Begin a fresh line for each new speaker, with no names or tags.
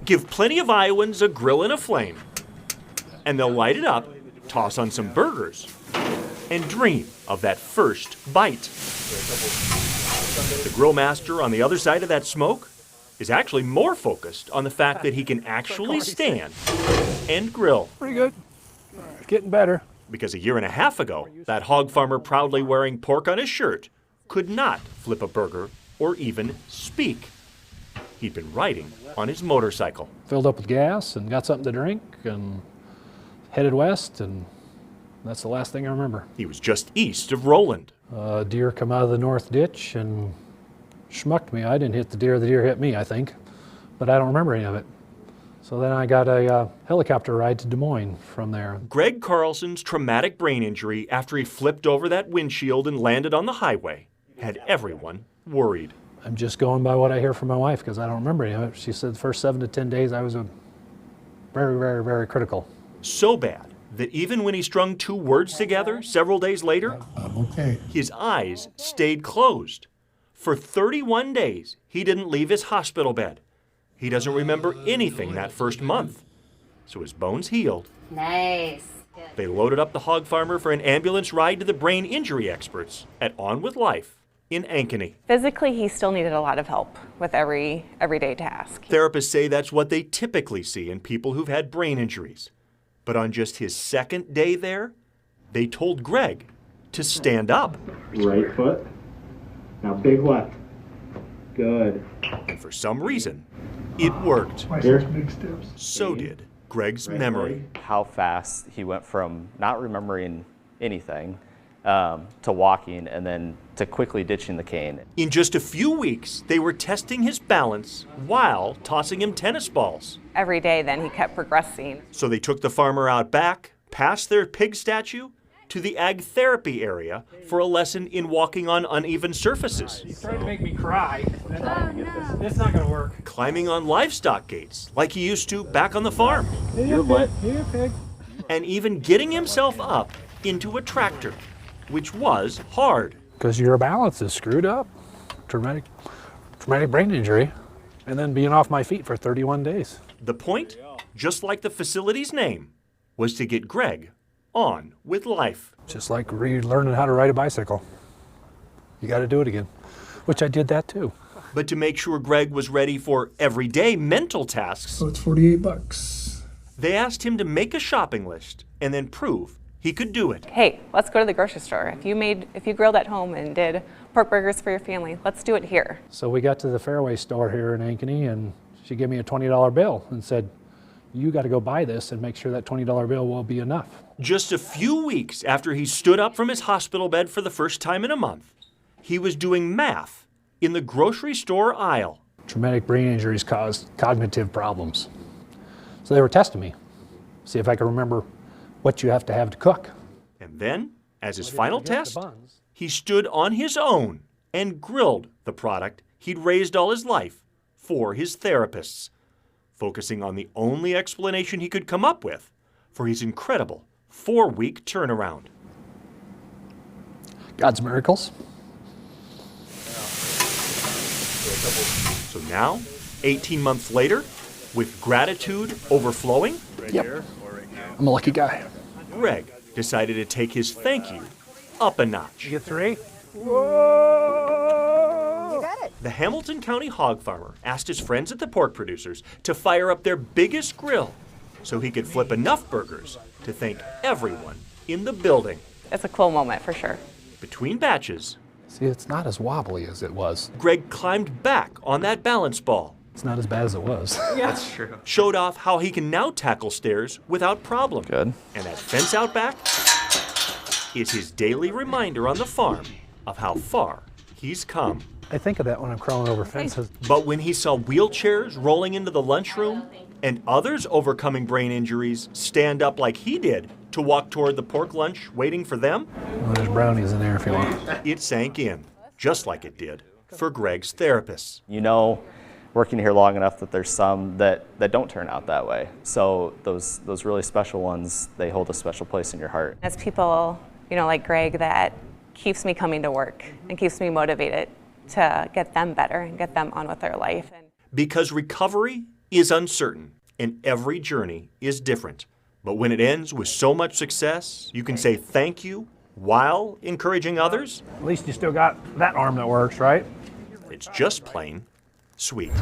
Give plenty of Iowans a grill and a flame, and they'll light it up, toss on some burgers, and dream of that first bite. The grill master on the other side of that smoke is actually more focused on the fact that he can actually stand and grill.
Pretty good. Getting better.
Because a year and a half ago, that hog farmer proudly wearing pork on his shirt could not flip a burger or even speak. He'd been riding on his motorcycle.
Filled up with gas and got something to drink and headed west, and that's the last thing I remember.
He was just east of Roland.
A deer come out of the north ditch and schmucked me. I didn't hit the deer hit me, I think, but I don't remember any of it. So then I got a helicopter ride to Des Moines from there.
Greg Carlson's traumatic brain injury after he flipped over that windshield and landed on the highway had everyone worried.
I'm just going by what I hear from my wife because I don't remember any of it. She said the first 7 to 10 days I was very, very, very critical.
So bad that even when he strung 2 words together several days later,
I'm okay.
his eyes stayed closed. For 31 days, he didn't leave his hospital bed. He doesn't remember anything that first month. So his bones healed.
Nice.
They loaded up the hog farmer for an ambulance ride to the brain injury experts at On With Life in Ankeny.
Physically, he still needed a lot of help with everyday task.
Therapists say that's what they typically see in people who've had brain injuries. But on just his second day there, they told Greg to stand up.
Right foot. Now big left. Good.
And for some reason, it worked.
Here.
Big steps.
So did Greg's memory.
How fast he went from not remembering anything to walking and then to quickly ditching the cane.
In just a few weeks, they were testing his balance while tossing him tennis balls.
Every day then he kept progressing.
So they took the farmer out back, past their pig statue, to the ag therapy area for a lesson in walking on uneven surfaces.
He's trying to make me cry. It's not going to work.
Climbing on livestock gates like he used to back on the farm.
You're lit. Here, pig.
And even getting himself up into a tractor, which was hard.
Because your balance is screwed up. Traumatic brain injury. And then being off my feet for 31 days.
The point, just like the facility's name, was to get Greg on with life.
Just like relearning how to ride a bicycle. You got to do it again, which I did that too.
But to make sure Greg was ready for everyday mental tasks,
So it's $48.
they asked him to make a shopping list and then prove he could do it.
Hey, let's go to the grocery store. If you grilled at home and did pork burgers for your family, let's do it here.
So we got to the Fairway store here in Ankeny, and she gave me a $20 bill and said, you got to go buy this and make sure that $20 bill will be enough.
Just a few weeks after he stood up from his hospital bed for the first time in a month, he was doing math in the grocery store aisle.
Traumatic brain injuries cause cognitive problems. So they were testing me, see if I could remember what you have to cook.
And then, as his final test, he stood on his own and grilled the product he'd raised all his life for his therapists, focusing on the only explanation he could come up with for his incredible 4-week turnaround.
God's miracles.
So now, 18 months later, with gratitude overflowing,
Yep. I'm a lucky guy.
Greg decided to take his thank you up a notch.
You get 3?
The Hamilton County hog farmer asked his friends at the pork producers to fire up their biggest grill so he could flip enough burgers to thank everyone in the building.
It's a cool moment for sure.
Between batches,
See, it's not as wobbly as it was.
Greg climbed back on that balance ball,
It's not as bad as it was.
That's true.
showed off how he can now tackle stairs without problem.
Good.
And that fence out back is his daily reminder on the farm of how far he's come.
I think of that when I'm crawling over fences.
But when he saw wheelchairs rolling into the lunchroom and others overcoming brain injuries stand up like he did to walk toward the pork lunch waiting for them,
Well, there's brownies in there if you want.
it sank in, just like it did for Greg's therapists.
You know, working here long enough that there's some that don't turn out that way. So those really special ones, they hold a special place in your heart.
As people, like Greg, that keeps me coming to work and keeps me motivated to get them better and get them on with their life.
Because recovery is uncertain, and every journey is different. But when it ends with so much success, you can say thank you while encouraging others.
At least you still got that arm that works, right?
It's just plain sweet.